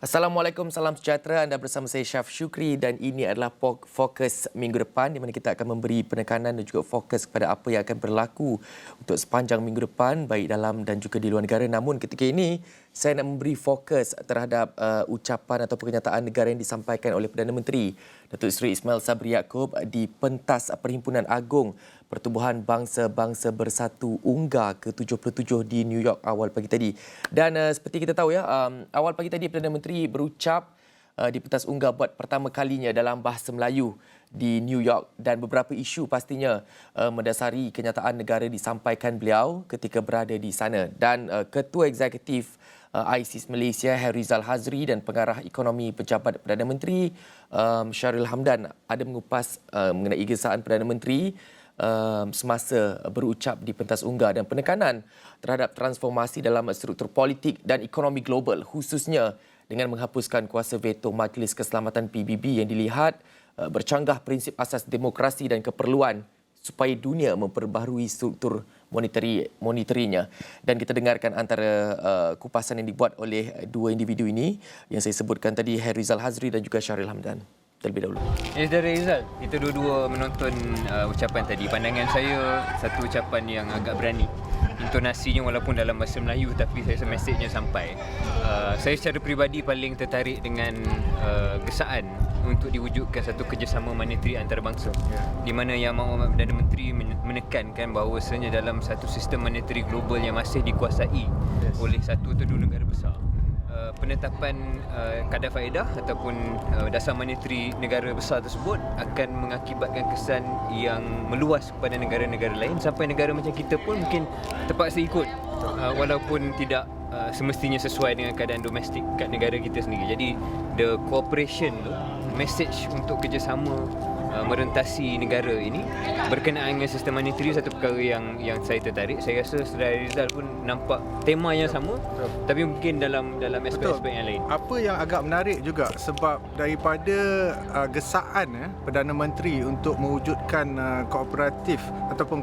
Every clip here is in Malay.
Assalamualaikum, salam sejahtera. Anda bersama saya Syaf Syukri dan ini adalah fokus minggu depan di mana kita akan memberi penekanan dan juga fokus kepada apa yang akan berlaku untuk sepanjang minggu depan baik dalam dan juga di luar negara. Namun ketika ini saya nak memberi fokus terhadap ucapan atau kenyataan negara yang disampaikan oleh Perdana Menteri Datuk Seri Ismail Sabri Yaakob di pentas Perhimpunan Agung Pertubuhan Bangsa-Bangsa Bersatu UNGA ke-77 di New York awal pagi tadi. Dan seperti kita tahu ya, awal pagi tadi Perdana Menteri berucap di pentas UNGA buat pertama kalinya dalam bahasa Melayu di New York dan beberapa isu pastinya mendasari kenyataan negara disampaikan beliau ketika berada di sana. Dan Ketua Eksekutif ISIS Malaysia Harizal Hazri dan Pengarah Ekonomi Pejabat Perdana Menteri Sharil Hamdan ada mengupas mengenai gesaan Perdana Menteri semasa berucap di pentas UNGA dan penekanan terhadap transformasi dalam struktur politik dan ekonomi global khususnya dengan menghapuskan kuasa veto Majlis Keselamatan PBB yang dilihat bercanggah prinsip asas demokrasi dan keperluan supaya dunia memperbaharui struktur monitorinya. Dan kita dengarkan antara kupasan yang dibuat oleh dua individu ini yang saya sebutkan tadi, Harizal Hazri dan juga Sharil Hamdan. Terlebih dahulu. Dari Rizal, kita dua-dua menonton ucapan tadi. Pandangan saya, satu ucapan yang agak berani. Intonasinya walaupun dalam bahasa Melayu tapi saya rasa mesejnya sampai. Saya secara peribadi paling tertarik dengan gesaan untuk diwujudkan satu kerjasama moneteri antarabangsa. Di mana Yang Amat Perdana Menteri menekankan bahawasanya dalam satu sistem moneteri global yang masih dikuasai oleh satu atau dua negara besar, penetapan kadar faedah ataupun dasar moneteri negara besar tersebut akan mengakibatkan kesan yang meluas kepada negara-negara lain sampai negara macam kita pun mungkin terpaksa ikut walaupun tidak semestinya sesuai dengan keadaan domestik kat negara kita sendiri. Jadi the cooperation tu, message untuk kerjasama merentasi negara ini berkenaan dengan sistem moneteri satu perkara yang saya tertarik. Saya rasa Saudara Rizal pun nampak tema yang sama. Betul. Tapi mungkin dalam aspek-aspek yang lain. Apa yang agak menarik juga sebab daripada gesaan Perdana Menteri untuk mewujudkan kooperatif ataupun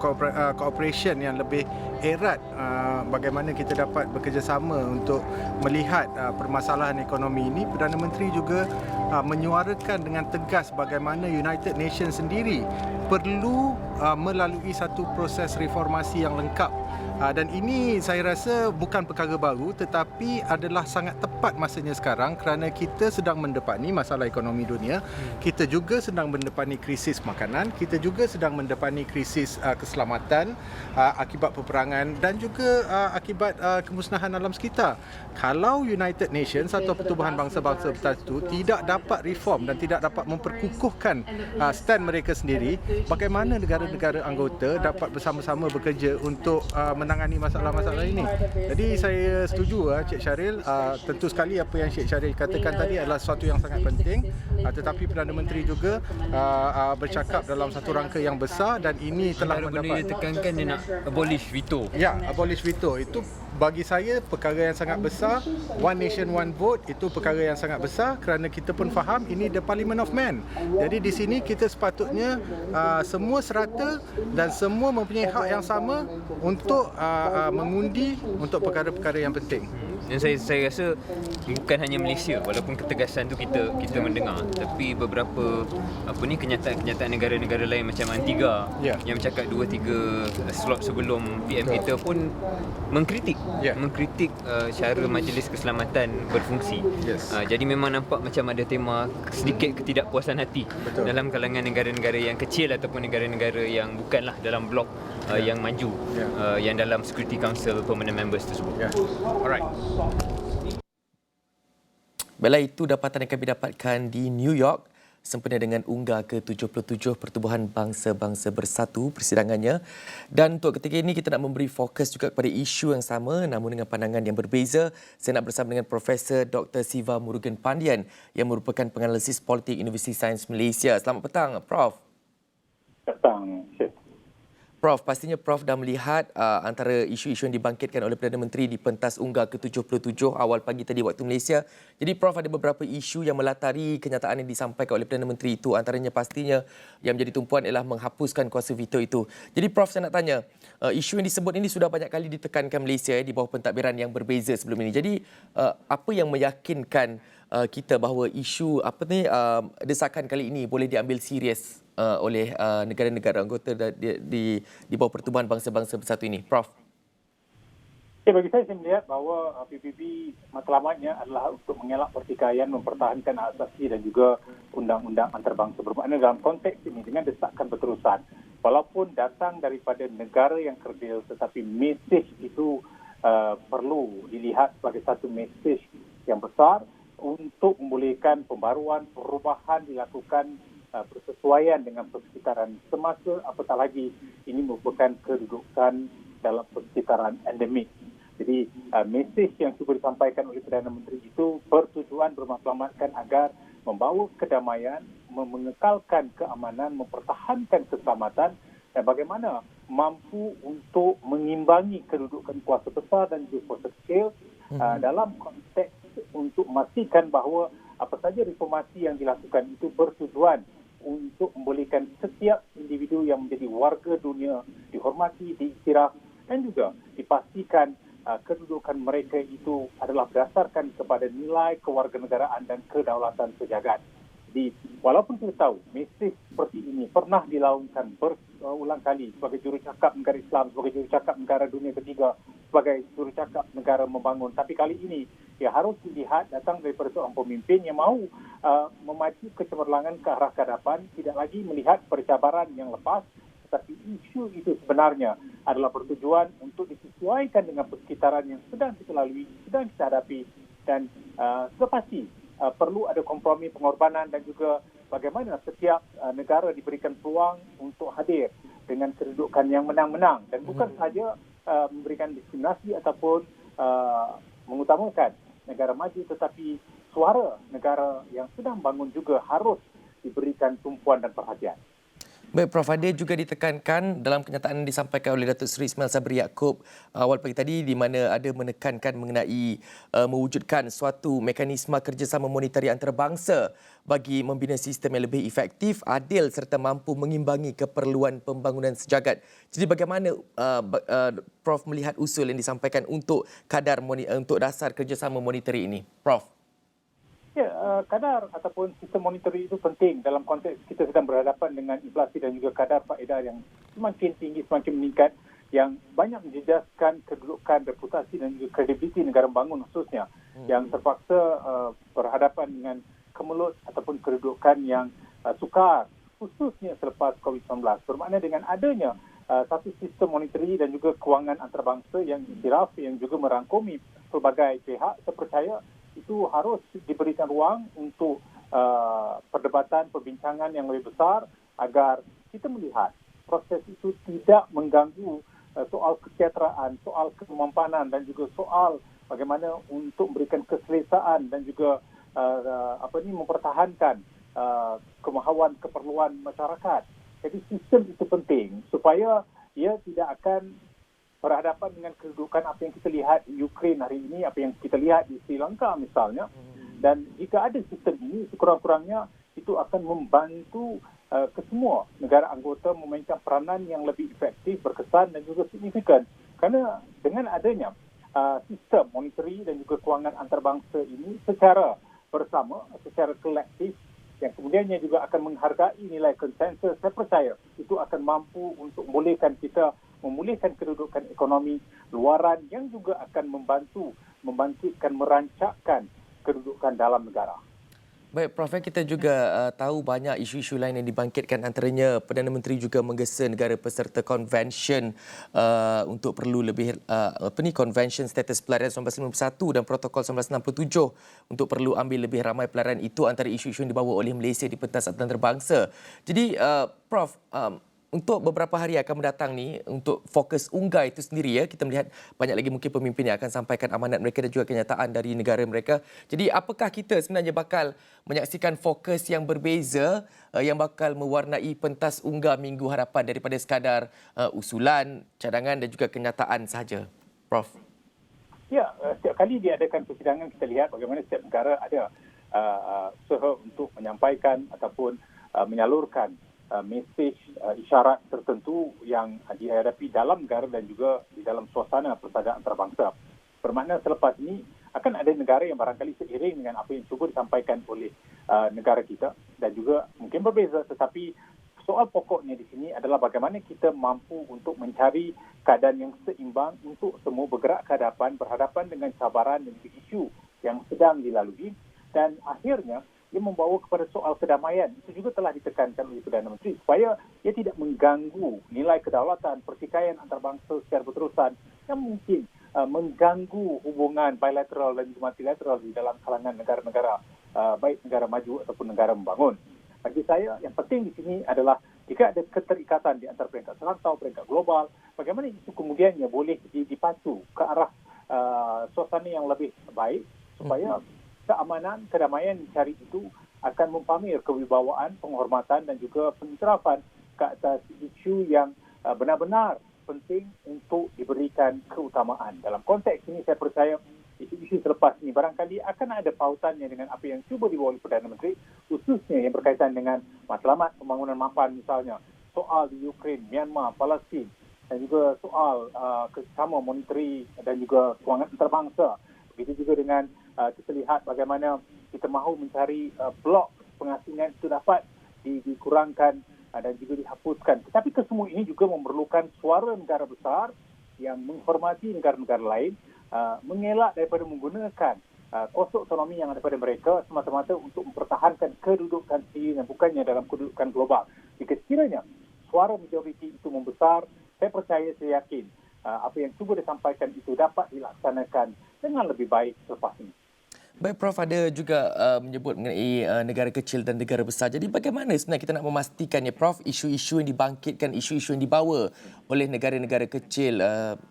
cooperation yang lebih erat, bagaimana kita dapat bekerjasama untuk melihat permasalahan ekonomi ini, Perdana Menteri juga menyuarakan dengan tegas bagaimana United Nations sendiri perlu melalui satu proses reformasi yang lengkap. Dan ini saya rasa bukan perkara baru tetapi adalah sangat tepat masanya sekarang kerana kita sedang mendepani masalah ekonomi dunia. Kita juga sedang mendepani krisis makanan, kita juga sedang mendepani krisis keselamatan akibat peperangan dan juga akibat kemusnahan alam sekitar. Kalau United Nations atau Pertubuhan Bangsa-Bangsa Bersatu tidak dapat reform dan tidak dapat memperkukuhkan stand mereka sendiri, bagaimana negara-negara anggota dapat bersama-sama bekerja untuk menangani masalah-masalah ini. Jadi saya setuju Cik Sharil, tentu sekali apa yang Cik Sharil katakan tadi adalah sesuatu yang sangat penting, tetapi Perdana Menteri juga bercakap dalam satu rangka yang besar dan ini telah mendapat. Benda dia tekankan dia nak abolish veto. Ya, abolish veto itu bagi saya perkara yang sangat besar. One nation one vote itu perkara yang sangat besar kerana kita pun faham ini the parliament of man. Jadi di sini kita sepatutnya semua serata dan semua mempunyai hak yang sama untuk mengundi untuk perkara-perkara yang penting. Dan saya rasa bukan hanya Malaysia, walaupun ketegasan tu kita mendengar, tapi beberapa kenyataan negara-negara lain macam Antigua yang bercakap 2-3 slot sebelum PM kita pun mengkritik cara Majlis Keselamatan berfungsi. Jadi memang nampak macam ada tema sedikit ketidakpuasan hati dalam kalangan negara-negara yang kecil ataupun negara-negara yang bukanlah dalam blok yang maju yang dalam Security Council permanent members tersebut. Alright. Baiklah, itu dapatan yang kami dapatkan di New York sempena dengan UNGA ke-77 Pertubuhan Bangsa-Bangsa Bersatu persidangannya. Dan untuk ketika ini kita nak memberi fokus juga kepada isu yang sama namun dengan pandangan yang berbeza. Saya nak bersama dengan Profesor Dr. Siva Murugan Pandian yang merupakan penganalisis politik Universiti Sains Malaysia. Selamat petang, Prof. Petang, Syed. Prof, pastinya Prof dah melihat antara isu-isu yang dibangkitkan oleh Perdana Menteri di pentas UNGA ke-77 awal pagi tadi waktu Malaysia. Jadi Prof ada beberapa isu yang melatari kenyataan yang disampaikan oleh Perdana Menteri itu. Antaranya pastinya yang menjadi tumpuan ialah menghapuskan kuasa veto itu. Jadi Prof, saya nak tanya, isu yang disebut ini sudah banyak kali ditekankan Malaysia di bawah pentadbiran yang berbeza sebelum ini. Jadi apa yang meyakinkan kita bahawa isu desakan kali ini boleh diambil serius oleh negara-negara anggota di bawah Pertubuhan Bangsa-Bangsa Bersatu ini, Prof? Ya, bagi saya melihat bahawa PBB matlamatnya adalah untuk mengelak pertikaian, mempertahankan hak asasi dan juga undang-undang antarabangsa. Bermakna dalam konteks ini dengan desakan berterusan, walaupun datang daripada negara yang kerdil, tetapi mesej itu perlu dilihat sebagai satu mesej yang besar untuk membolehkan pembaruan, perubahan dilakukan bersesuaian dengan persekitaran semasa, apatah lagi ini merupakan kedudukan dalam persekitaran endemik. Jadi mesej yang cuba disampaikan oleh Perdana Menteri itu bertujuan bermatlamatkan agar membawa kedamaian, mengekalkan keamanan, mempertahankan keselamatan dan bagaimana mampu untuk mengimbangi kedudukan kuasa besar dan juga kuasa kecil dalam konteks untuk memastikan bahawa apa saja reformasi yang dilakukan itu bertujuan untuk membolehkan setiap individu yang menjadi warga dunia dihormati, diiktiraf dan juga dipastikan kedudukan mereka itu adalah berdasarkan kepada nilai kewarganegaraan dan kedaulatan sejagat. Jadi, walaupun kita tahu mesej seperti ini pernah dilaungkan berulang kali sebagai jurucakap negara Islam, sebagai jurucakap negara dunia ketiga, sebagai jurucakap negara membangun. Tapi kali ini, ya harus dilihat datang daripada seorang pemimpin yang mahu memacu kecemerlangan ke arah kehadapan, tidak lagi melihat percabaran yang lepas, tetapi isu itu sebenarnya adalah bertujuan untuk disesuaikan dengan persekitaran yang sedang kita lalui, sedang kita hadapi dan sudah pasti perlu ada kompromi pengorbanan dan juga bagaimana setiap negara diberikan peluang untuk hadir dengan kedudukan yang menang-menang dan bukan sahaja memberikan diskriminasi ataupun mengutamakan negara maju, tetapi suara negara yang sedang bangun juga harus diberikan tumpuan dan perhatian. Baik, Prof. Ada juga ditekankan dalam kenyataan yang disampaikan oleh Datuk Seri Ismail Sabri Yaakob awal pagi tadi di mana ada menekankan mengenai mewujudkan suatu mekanisme kerjasama monetari antarabangsa bagi membina sistem yang lebih efektif, adil serta mampu mengimbangi keperluan pembangunan sejagat. Jadi bagaimana Prof melihat usul yang disampaikan untuk untuk dasar kerjasama monetari ini, Prof? Ya, kadar ataupun sistem monetary itu penting dalam konteks kita sedang berhadapan dengan inflasi dan juga kadar faedah yang semakin tinggi, semakin meningkat yang banyak menjejaskan kedudukan, reputasi dan juga kredibiliti negara membangun khususnya yang terpaksa berhadapan dengan kemelut ataupun kedudukan yang sukar khususnya selepas COVID-19. Bermakna dengan adanya satu sistem monetary dan juga kewangan antarabangsa yang iktiraf yang juga merangkumi pelbagai pihak, saya percaya itu harus diberikan ruang untuk perdebatan, perbincangan yang lebih besar agar kita melihat proses itu tidak mengganggu soal kesejahteraan, soal kemampanan dan juga soal bagaimana untuk memberikan keselesaan dan juga mempertahankan kemahuan keperluan masyarakat. Jadi sistem itu penting supaya ia tidak akan berhadapan dengan kedudukan apa yang kita lihat di Ukraine hari ini, apa yang kita lihat di Sri Lanka misalnya. Dan jika ada sistem ini, sekurang-kurangnya itu akan membantu kesemua negara anggota memainkan peranan yang lebih efektif, berkesan dan juga signifikan. Kerana dengan adanya sistem monetary dan juga kewangan antarabangsa ini secara bersama, secara kolektif, yang kemudiannya juga akan menghargai nilai konsensus, saya percaya itu akan mampu untuk membolehkan kita memulihkan kedudukan ekonomi luaran yang juga akan membangkitkan, merancakkan kedudukan dalam negara. Baik, Prof, kita juga tahu banyak isu-isu lain yang dibangkitkan, antaranya Perdana Menteri juga menggesa negara peserta konvensyen untuk perlu lebih Konvensyen Status Pelarian 1951 dan Protokol 1967 untuk perlu ambil lebih ramai pelarian. Itu antara isu-isu yang dibawa oleh Malaysia di pentas antarabangsa. Jadi Prof, untuk beberapa hari yang akan mendatang ni, untuk fokus UNGA itu sendiri, ya, kita melihat banyak lagi mungkin pemimpin yang akan sampaikan amanat mereka dan juga kenyataan dari negara mereka. Jadi apakah kita sebenarnya bakal menyaksikan fokus yang berbeza yang bakal mewarnai pentas UNGA Minggu Harapan daripada sekadar usulan, cadangan dan juga kenyataan sahaja, Prof? Ya, setiap kali diadakan persidangan kita lihat bagaimana setiap negara ada usaha untuk menyampaikan ataupun menyalurkan mesej isyarat tertentu yang dihadapi dalam negara dan juga di dalam suasana persadaran antarabangsa. Bermakna selepas ini akan ada negara yang barangkali seiring dengan apa yang cuba disampaikan oleh negara kita dan juga mungkin berbeza, tetapi soal pokoknya di sini adalah bagaimana kita mampu untuk mencari keadaan yang seimbang untuk semua bergerak ke hadapan, berhadapan dengan cabaran dan isu yang sedang dilalui, dan akhirnya ia membawa kepada soal kedamaian. Itu juga telah ditekankan oleh Perdana Menteri supaya ia tidak mengganggu nilai kedaulatan, pertikaian antarabangsa secara berterusan yang mungkin mengganggu hubungan bilateral dan multilateral di dalam kalangan negara-negara, baik negara maju ataupun negara membangun. Bagi saya, yang penting di sini adalah jika ada keterikatan di antara peringkat serantau, peringkat global, bagaimana itu kemudiannya boleh dipacu ke arah suasana yang lebih baik supaya keamanan, kedamaian dicari itu akan mempamer kewibawaan, penghormatan dan juga pengiktirafan ke atas isu yang benar-benar penting untuk diberikan keutamaan. Dalam konteks ini saya percaya isu-isu selepas ini barangkali akan ada pautannya dengan apa yang cuba dibawa oleh Perdana Menteri, khususnya yang berkaitan dengan matlamat pembangunan mapan misalnya, soal di Ukraine, Myanmar, Palestin dan juga soal kerjasama moneteri dan juga kewangan antarabangsa. Begitu juga dengan kita lihat bagaimana kita mahu mencari blok pengasingan itu dapat dikurangkan dan juga dihapuskan. Tetapi kesemua ini juga memerlukan suara negara besar yang menghormati negara-negara lain, mengelak daripada menggunakan kuasa otonomi yang ada pada mereka semata-mata untuk mempertahankan kedudukan sendiri dan bukannya dalam kedudukan global. Jika sekiranya suara majoriti itu membesar, saya percaya, saya yakin apa yang cuba disampaikan itu dapat dilaksanakan dengan lebih baik selepas ini. Baik, Prof, ada juga menyebut mengenai negara kecil dan negara besar. Jadi bagaimana sebenarnya kita nak memastikannya, Prof, isu-isu yang dibangkitkan, isu-isu yang dibawa oleh negara-negara kecil,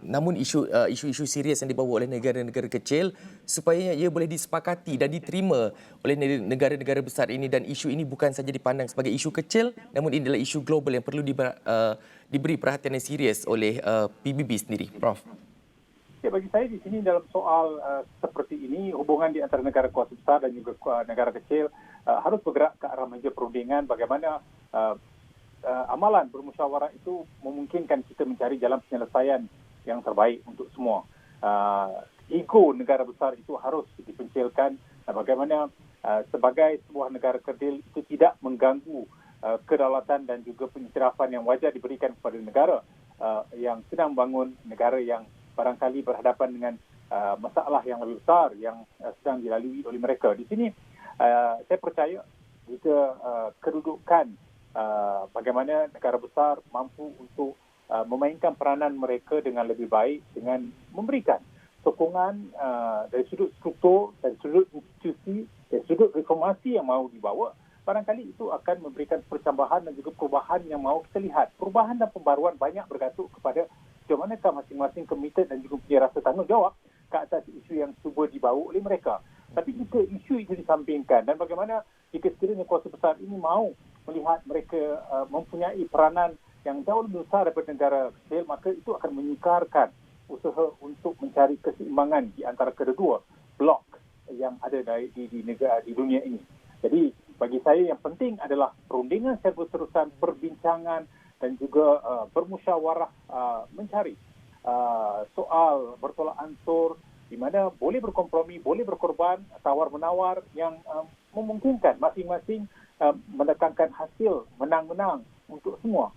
namun isu-isu serius yang dibawa oleh negara-negara kecil supaya ia boleh disepakati dan diterima oleh negara-negara besar ini, dan isu ini bukan saja dipandang sebagai isu kecil, namun ini adalah isu global yang perlu diberi perhatian yang serius oleh PBB sendiri, Prof. Ya, bagi saya di sini dalam soal seperti ini, hubungan di antara negara kuasa besar dan juga negara kecil harus bergerak ke arah meja perundingan bagaimana amalan bermusyawarah itu memungkinkan kita mencari jalan penyelesaian yang terbaik untuk semua. Ego negara besar itu harus dipencilkan, bagaimana sebagai sebuah negara kerdil itu tidak mengganggu kedaulatan dan juga pengiktirafan yang wajar diberikan kepada negara yang sedang membangun, negara yang barangkali berhadapan dengan masalah yang lebih besar yang sedang dilalui oleh mereka. Di sini saya percaya jika kedudukan bagaimana negara besar mampu untuk memainkan peranan mereka dengan lebih baik dengan memberikan sokongan dari sudut struktur, dari sudut institusi, dari sudut reformasi yang mahu dibawa, barangkali itu akan memberikan percambahan dan juga perubahan yang mahu kita lihat. Perubahan dan pembaruan banyak bergantung kepada sejauh manakah masing-masing komited dan juga punya rasa tanggungjawab ke atas isu yang cuba dibawa oleh mereka. Tapi jika isu itu disampingkan dan bagaimana jika sekiranya kuasa besar ini mahu melihat mereka mempunyai peranan yang jauh lebih besar daripada negara kecil, maka itu akan menyukarkan usaha untuk mencari keseimbangan di antara kedua blok yang ada di dunia ini. Jadi bagi saya yang penting adalah perundingan secara berterusan, perbincangan dan juga bermusyawarah mencari soal bertolak ansur di mana boleh berkompromi, boleh berkorban, tawar-menawar yang memungkinkan masing-masing mendatangkan hasil menang-menang untuk semua.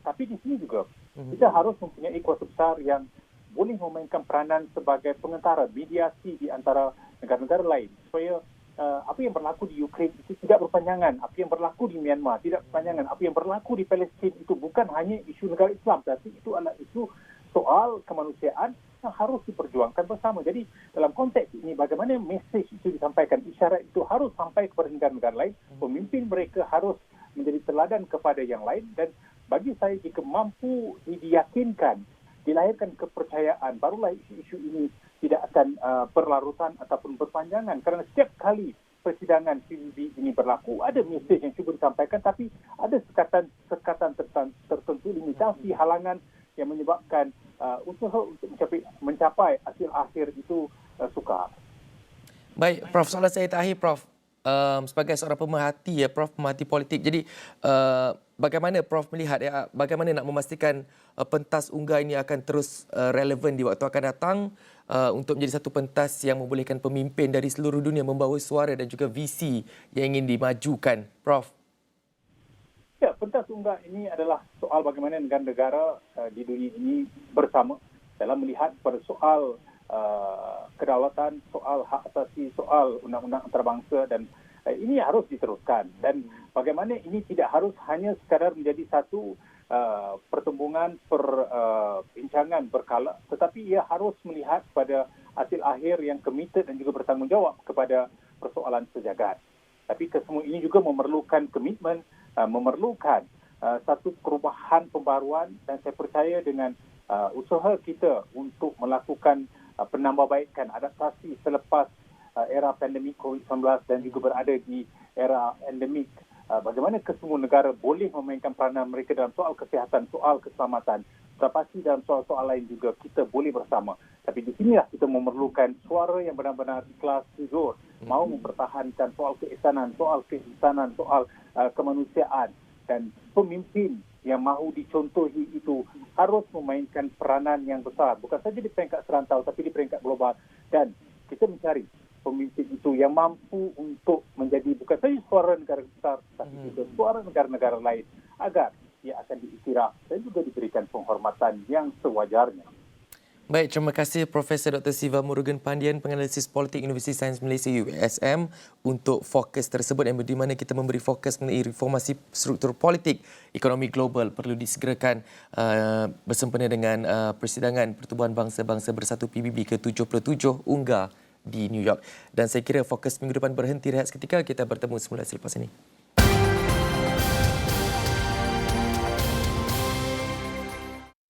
Tapi di sini juga kita harus mempunyai kuasa besar yang boleh memainkan peranan sebagai pengentara, mediasi di antara negara-negara lain supaya apa yang berlaku di Ukraine itu tidak berpanjangan, apa yang berlaku di Myanmar tidak berpanjangan, apa yang berlaku di Palestin itu bukan hanya isu negara Islam, tapi itu adalah isu soal kemanusiaan yang harus diperjuangkan bersama. Jadi dalam konteks ini bagaimana mesej itu disampaikan, isyarat itu harus sampai kepada negara-negara lain, pemimpin mereka harus menjadi teladan kepada yang lain, dan bagi saya jika mampu diyakinkan, dilahirkan kepercayaan, barulah isu-isu ini tidak akan berlarutan ataupun berpanjangan. Kerana setiap kali persidangan PBB ini berlaku, ada mesej yang cuba disampaikan, tapi ada sekatan tertentu, limitasi, halangan yang menyebabkan usaha untuk mencapai hasil akhir itu sukar. Baik, Prof, soalan saya terakhir, Prof. Sebagai seorang pemerhati, Prof, pemerhati politik. Jadi, bagaimana Prof melihat, bagaimana nak memastikan pentas unggah ini akan terus relevan di waktu akan datang untuk menjadi satu pentas yang membolehkan pemimpin dari seluruh dunia membawa suara dan juga visi yang ingin dimajukan, Prof? Ya, pentas tunggal ini adalah soal bagaimana negara-negara di dunia ini bersama dalam melihat pada soal kedaulatan, soal hak asasi, soal undang-undang antarabangsa, dan ini harus diteruskan. Dan bagaimana ini tidak harus hanya sekadar menjadi satu pertembungan, perbincangan berkala, tetapi ia harus melihat pada hasil akhir yang komited dan juga bertanggungjawab kepada persoalan sejagat. Tapi kesemua ini juga memerlukan komitmen, memerlukan satu perubahan pembaruan, dan saya percaya dengan usaha kita untuk melakukan penambahbaikan adaptasi selepas era pandemik COVID-19 dan juga berada di era endemik, bagaimana kesemua negara boleh memainkan peranan mereka dalam soal kesihatan, soal keselamatan, tetapi dalam soal-soal lain juga kita boleh bersama. Tapi di sinilah kita memerlukan suara yang benar-benar ikhlas, jujur, mau mempertahankan soal keisanan, soal kemanusiaan, dan pemimpin yang mahu dicontohi itu harus memainkan peranan yang besar, bukan saja di peringkat serantau tapi di peringkat global. Dan kita mencari pemimpin itu yang mampu untuk menjadi bukan saja suara negara besar, tapi juga suara negara-negara lain, agar ia akan diiktiraf dan juga diberikan penghormatan yang sewajarnya. Baik, terima kasih Profesor Dr. Siva Murugan Pandian, penganalisis politik Universiti Sains Malaysia USM, untuk fokus tersebut, yang di mana kita memberi fokus mengenai reformasi struktur politik ekonomi global perlu disegerakan bersempena dengan persidangan Pertubuhan Bangsa-Bangsa Bersatu PBB ke-77 UNGA di New York. Dan saya kira fokus minggu depan berhenti rehat seketika. Kita bertemu semula selepas ini.